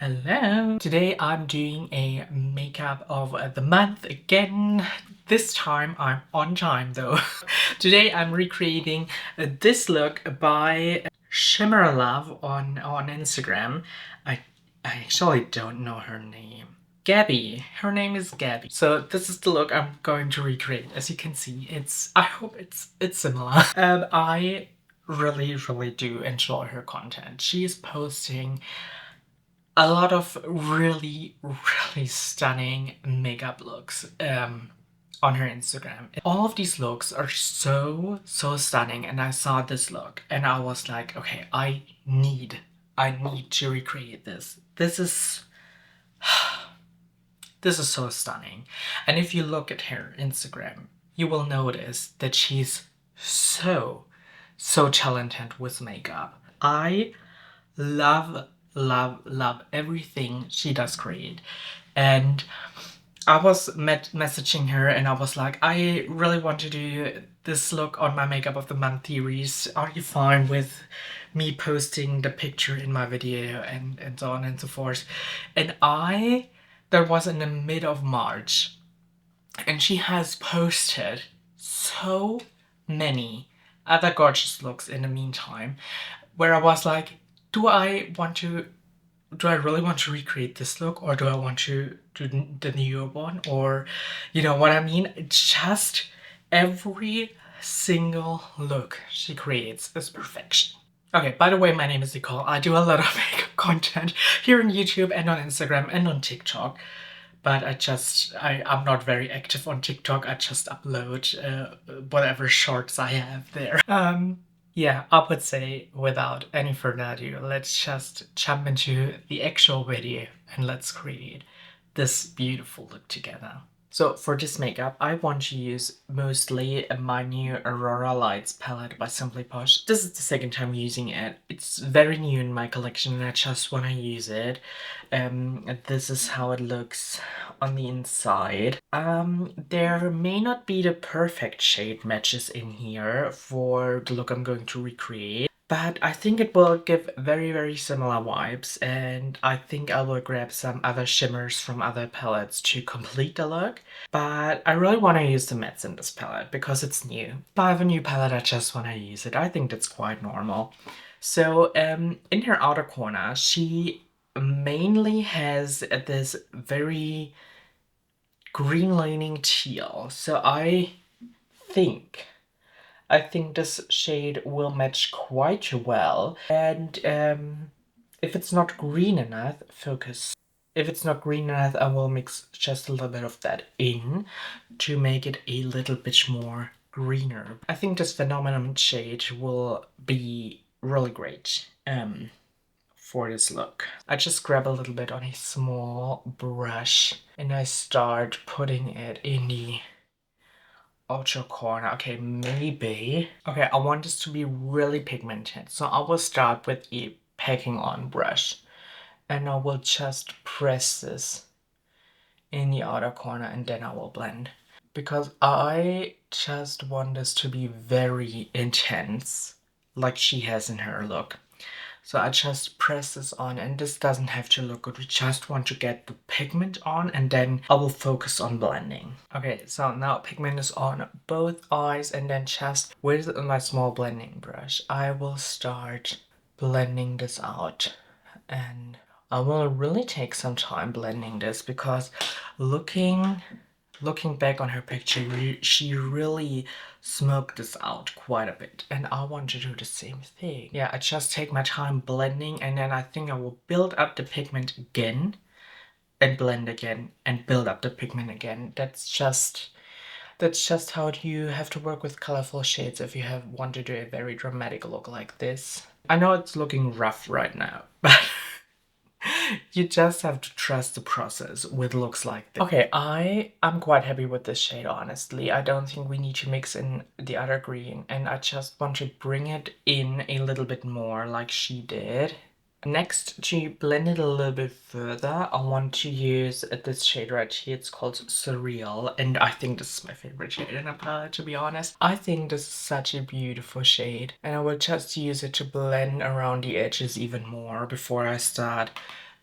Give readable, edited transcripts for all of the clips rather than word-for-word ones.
Hello! Today I'm doing a makeup of the month again. This time I'm on time though. Today I'm recreating this look by shimmerlove on Instagram. I actually don't know her name. Gabby. Her name is Gabby. So this is the look I'm going to recreate. As you can see, I hope it's similar. I really do enjoy her content. She is posting a lot of really stunning makeup looks on her Instagram. All of these looks are so stunning, and I saw this look and I was like, okay, I need to recreate this. This is so stunning. And if you look at her Instagram, you will notice that she's so talented with makeup. I love everything she does create. And I was messaging her and I was like, I really want to do this look on my makeup of the month series. Are you fine with me posting the picture in my video and so on and so forth? And that was in the mid of March, and she has posted so many other gorgeous looks in the meantime, where I was like, do I really want to recreate this look, or do I want to do the newer one? Or, you know what I mean? It's just every single look she creates is perfection. Okay, by the way, my name is Nicole. I do a lot of makeup content here on YouTube and on Instagram and on TikTok. But I'm not very active on TikTok. I just upload whatever shorts I have there. Yeah, I would say without any further ado, let's just jump into the actual video and let's create this beautiful look together. So for this makeup, I want to use mostly my new Aurora Lights palette by Simply Posh. This is the second time using it. It's very new in my collection and I just want to use it. This is how it looks on the inside. There may not be the perfect shade matches in here for the look I'm going to recreate, but I think it will give very similar vibes, and I think I will grab some other shimmers from other palettes to complete the look. But I really want to use the mattes in this palette because it's new. If I have a new palette, I just want to use it. I think that's quite normal. So in her outer corner, she mainly has this very green leaning teal. So I think this shade will match quite well. And if it's not green enough, focus. If it's not green enough, I will mix just a little bit of that in to make it a little bit more greener. I think this Phenomenon shade will be really great for this look. I just grab a little bit on a small brush and I start putting it in the outer corner. Okay, maybe. Okay, I want this to be really pigmented, so I will start with a packing on brush and I will just press this in the outer corner and then I will blend, because I just want this to be very intense like she has in her look. So I just press this on, and this doesn't have to look good. We just want to get the pigment on and then I will focus on blending. Okay, so now pigment is on both eyes, and then just with my small blending brush, I will start blending this out. And I will really take some time blending this because looking back on her picture, she really smoked this out quite a bit, and I want to do the same thing. Yeah, I just take my time blending, and then I think I will build up the pigment again and blend again and build up the pigment again. That's just how you have to work with colorful shades if you want to do a very dramatic look like this. I know it's looking rough right now, but you just have to trust the process with looks like this. Okay, I'm quite happy with this shade, honestly. I don't think we need to mix in the other green, and I just want to bring it in a little bit more like she did. Next, to blend it a little bit further, I want to use this shade right here. It's called Surreal, and I think this is my favorite shade in the palette, to be honest. I think this is such a beautiful shade, and I will just use it to blend around the edges even more before I start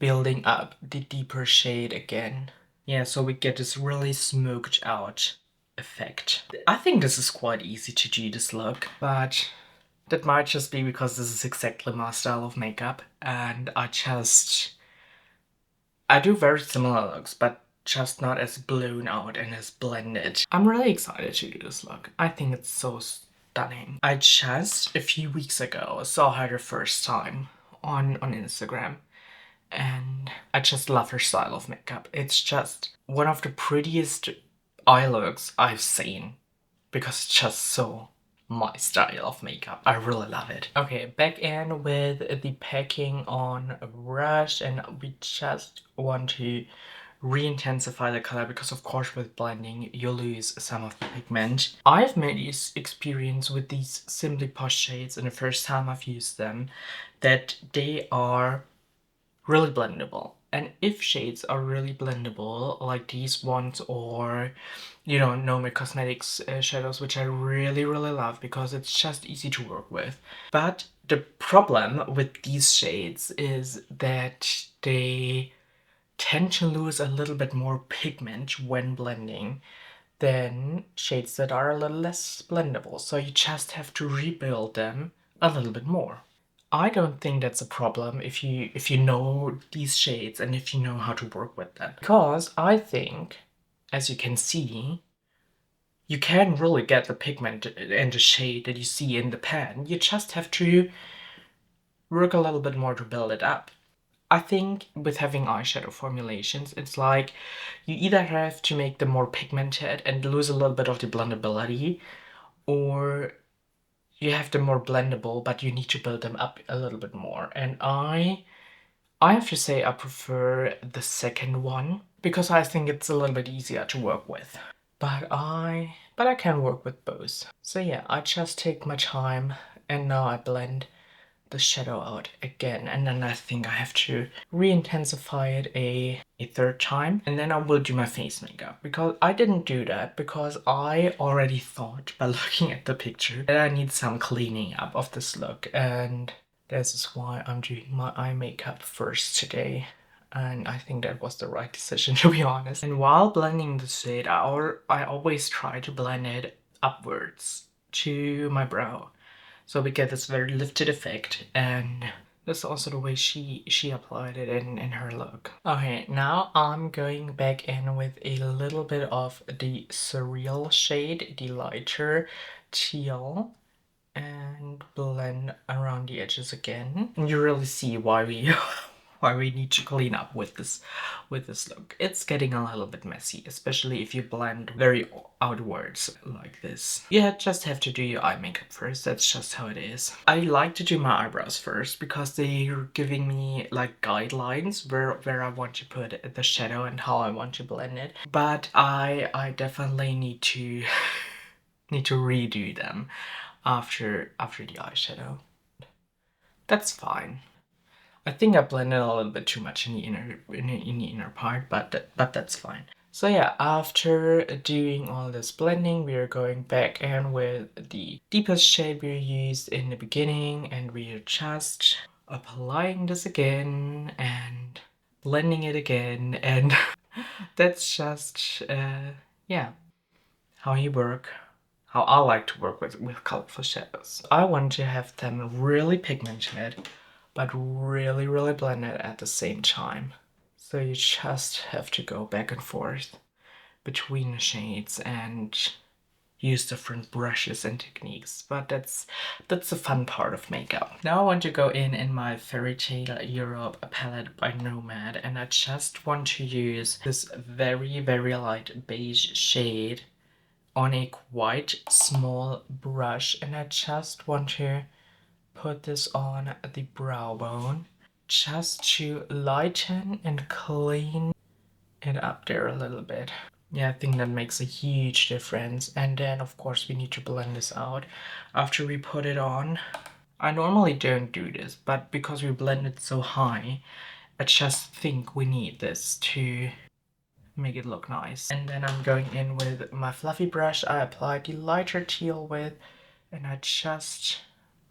building up the deeper shade again. Yeah, so we get this really smoked out effect. I think this is quite easy to do this look, but that might just be because this is exactly my style of makeup, and I do very similar looks, but just not as blown out and as blended. I'm really excited to do this look. I think it's so stunning. I just, a few weeks ago, saw her the first time on Instagram, and I just love her style of makeup. It's just one of the prettiest eye looks I've seen, because it's just so my style of makeup. I really love it. Okay, back in with the packing on a brush, and we just want to re-intensify the color, because of course with blending you lose some of the pigment. I've made this experience with these Simply Posh shades, and the first time I've used them, that they are really blendable. And if shades are really blendable, like these ones, or you know, Nomad Cosmetics shadows, which I really love because it's just easy to work with. But the problem with these shades is that they tend to lose a little bit more pigment when blending than shades that are a little less blendable, so you just have to rebuild them a little bit more. I don't think that's a problem if you know these shades and if you know how to work with them. Because I think, as you can see, you can really get the pigment and the shade that you see in the pan. You just have to work a little bit more to build it up. I think with having eyeshadow formulations, it's like you either have to make them more pigmented and lose a little bit of the blendability, or you have them more blendable, but you need to build them up a little bit more. And I have to say I prefer the second one, because I think it's a little bit easier to work with. But I can work with both. So yeah, I just take my time, and now I blend the shadow out again, and then I think I have to re-intensify it a third time, and then I will do my face makeup, because I didn't do that because I already thought by looking at the picture that I need some cleaning up of this look, and this is why I'm doing my eye makeup first today. And I think that was the right decision, to be honest. And while blending the shade, I always try to blend it upwards to my brow, so we get this very lifted effect, and that's also the way she applied it in her look. Okay, now I'm going back in with a little bit of the Surreal shade, the lighter teal, and blend around the edges again. And you really see why we why we need to clean up with this look. It's getting a little bit messy, especially if you blend very outwards like this. You just have to do your eye makeup first. That's just how it is. I like to do my eyebrows first because they're giving me like guidelines where I want to put the shadow and how I want to blend it. But I definitely need to redo them after the eyeshadow. That's fine. I think I blended a little bit too much in the inner part, but that's fine. So yeah, after doing all this blending, we are going back in with the deepest shade we used in the beginning, and we are just applying this again and blending it again, and that's just yeah, how you work. How I like to work with colorful shadows. I want to have them really pigmented, but really blended at the same time. So you just have to go back and forth between the shades and use different brushes and techniques, but that's the fun part of makeup. Now I want to go in my Fairy Tale Europe palette by Nomad, and I just want to use this very light beige shade on a quite small brush, and I just want to put this on the brow bone just to lighten and clean it up there a little bit. Yeah, I think that makes a huge difference. And then of course we need to blend this out after we put it on. I normally don't do this, but because we blend it so high, I just think we need this to make it look nice. And then I'm going in with my fluffy brush I applied the lighter teal with, and I just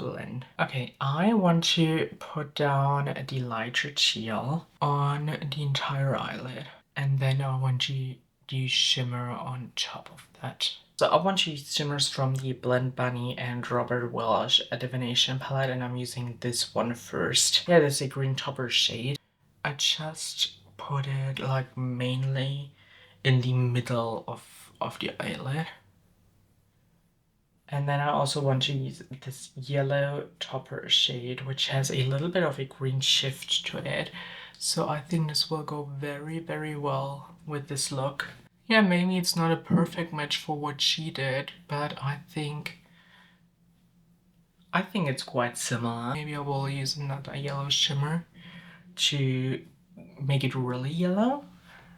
blend. Okay, I want to put down the lighter teal on the entire eyelid. And then I want to do shimmer on top of that. So I want to use shimmers from the Blend Bunny and Robert Welsh Divination palette, and I'm using this one first. Yeah, there's a green topper shade. I just put it like mainly in the middle of the eyelid. And then I also want to use this yellow topper shade, which has a little bit of a green shift to it. So I think this will go very, very well with this look. Yeah, maybe it's not a perfect match for what she did, but I think it's quite similar. Maybe I will use another yellow shimmer to make it really yellow.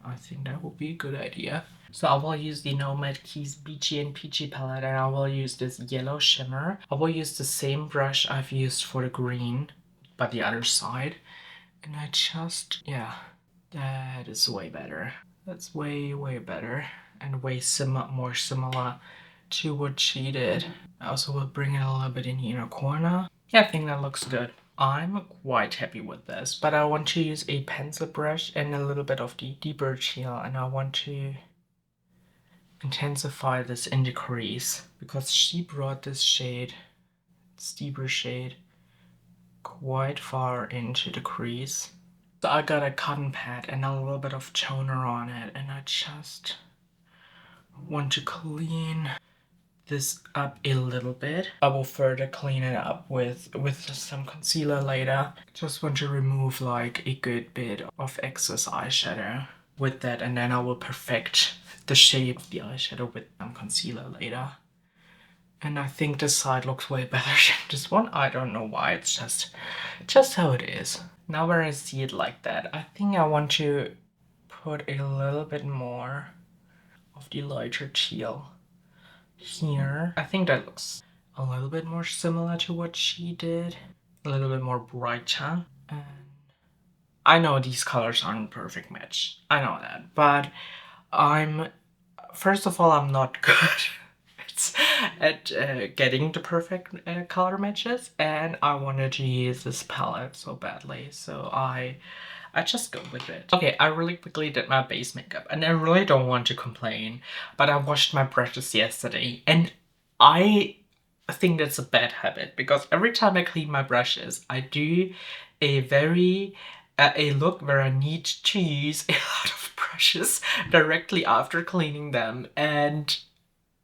I think that would be a good idea. So I will use the Nomad Keys Beachy and Peachy palette, and I will use this yellow shimmer. I will use the same brush I've used for the green, but the other side. And I just, yeah, that is way better. That's way, way better. And way more similar to what she did. I also will bring it a little bit in the inner corner. Yeah, I think that looks good. I'm quite happy with this, but I want to use a pencil brush and a little bit of the deeper teal, and I want to intensify this in the crease because she brought this shade, this deeper shade, quite far into the crease. So I got a cotton pad and a little bit of toner on it, and I just want to clean this up a little bit. I will further clean it up with some concealer later. Just want to remove like a good bit of excess eyeshadow with that, and then I will perfect the shape of the eyeshadow with some concealer later. And I think this side looks way better than this one. I don't know why, it's just how it is. Now where I see it like that, I think I want to put a little bit more of the lighter teal here. I think that looks a little bit more similar to what she did. A little bit more brighter. And I know these colors aren't a perfect match. I know that. But first of all, I'm not good at getting the perfect color matches. And I wanted to use this palette so badly. So I just go with it. Okay, I really quickly did my base makeup, and I really don't want to complain, but I washed my brushes yesterday, and I think that's a bad habit because every time I clean my brushes, I do a look where I need to use a lot of brushes directly after cleaning them, and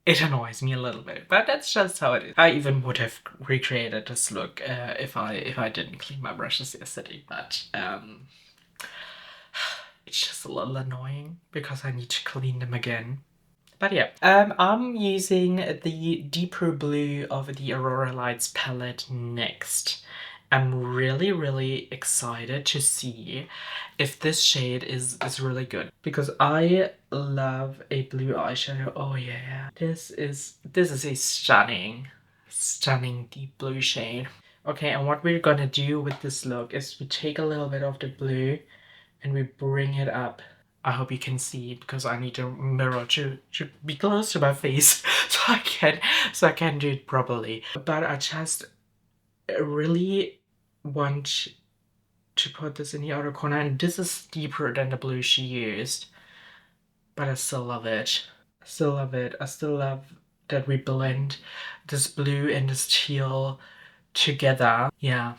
it annoys me a little bit, but that's just how it is. I even would have recreated this look if I didn't clean my brushes yesterday, but it's just a little annoying because I need to clean them again. But yeah, I'm using the deeper blue of the Aurora Lights palette next. I'm really, really excited to see if this shade is really good because I love a blue eyeshadow. Oh yeah, this is a stunning deep blue shade. Okay, and what we're gonna do with this look is we take a little bit of the blue and we bring it up. I hope you can see it because I need a mirror to be close to my face so I can do it properly. But I just really want to put this in the outer corner, and this is deeper than the blue she used, but I still love it. I still love it. I still love that we blend this blue and this teal together. Yeah,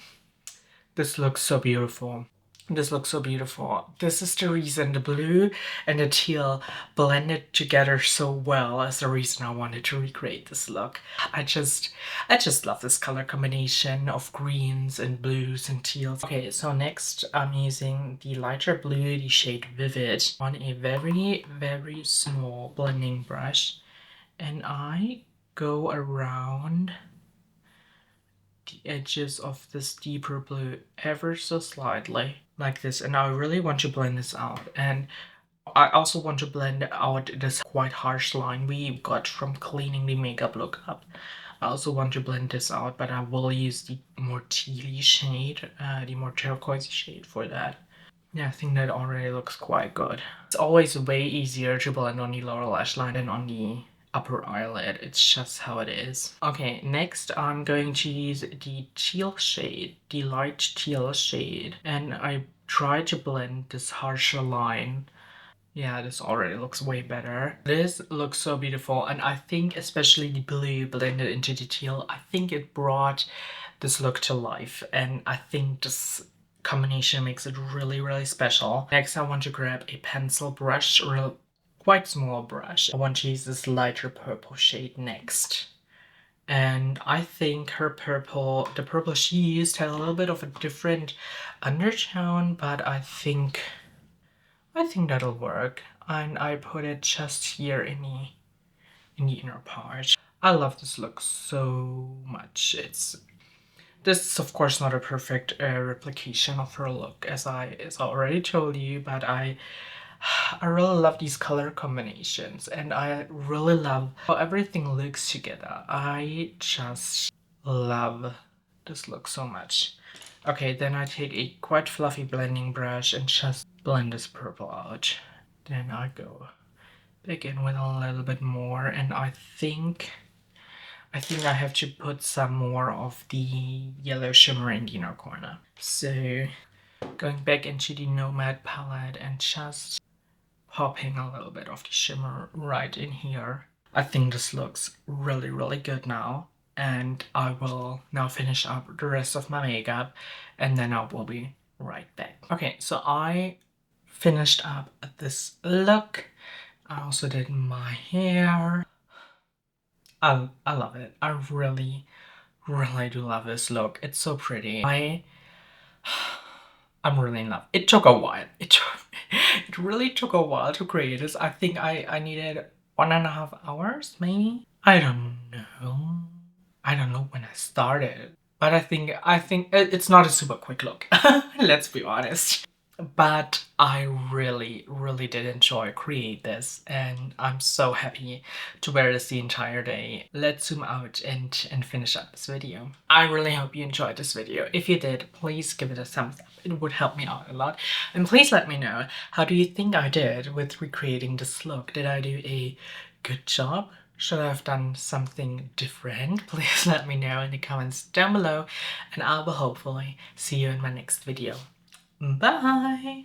this looks so beautiful. This looks so beautiful. This is the reason the blue and the teal blended together so well as the reason I wanted to recreate this look. I just love this color combination of greens and blues and teals. Okay, so next I'm using the lighter blue, the shade Vivid, on a very, very small blending brush. And I go around the edges of this deeper blue ever so slightly like this, and I really want to blend this out. And I also want to blend out this quite harsh line we got from cleaning the makeup look up. I also want to blend this out, but I will use the more tealy shade, the more turquoise shade for that. Yeah, I think that already looks quite good. It's always way easier to blend on the lower lash line than on the upper eyelid. It's just how it is. Okay, next I'm going to use the teal shade, the light teal shade, and I try to blend this harsher line. Yeah, this already looks way better. This looks so beautiful, and I think especially the blue blended into the teal, I think it brought this look to life, and I think this combination makes it really, really special. Next, I want to grab a pencil brush, or quite small brush. I want to use this lighter purple shade next. And I think her purple, the purple she used, had a little bit of a different undertone, but I think that'll work. And I put it just here in the inner part. I love this look so much. This is of course not a perfect replication of her look, as I already told you, but I really love these color combinations, and I really love how everything looks together. I just love this look so much. Okay, then I take a quite fluffy blending brush and just blend this purple out. Then I go back in with a little bit more, and I think I have to put some more of the yellow shimmer in the inner corner. So going back into the Nomad palette and just popping a little bit of the shimmer right in here. I think this looks really, really good now. And I will now finish up the rest of my makeup, and then I will be right back. Okay, so I finished up this look. I also did my hair. I love it. I really, really do love this look. It's so pretty. I'm really in love. It took a while. It really took a while to create this. I think I needed 1.5 hours, maybe? I don't know. I don't know when I started. But I think it's not a super quick look. Let's be honest. But I really, really did enjoy create this, and I'm so happy to wear this the entire day. Let's zoom out and finish up this video. I really hope you enjoyed this video. If you did, please give it a thumbs up. It would help me out a lot. And please let me know, how do you think I did with recreating this look? Did I do a good job? Should I have done something different? Please let me know in the comments down below, and I will hopefully see you in my next video. Bye!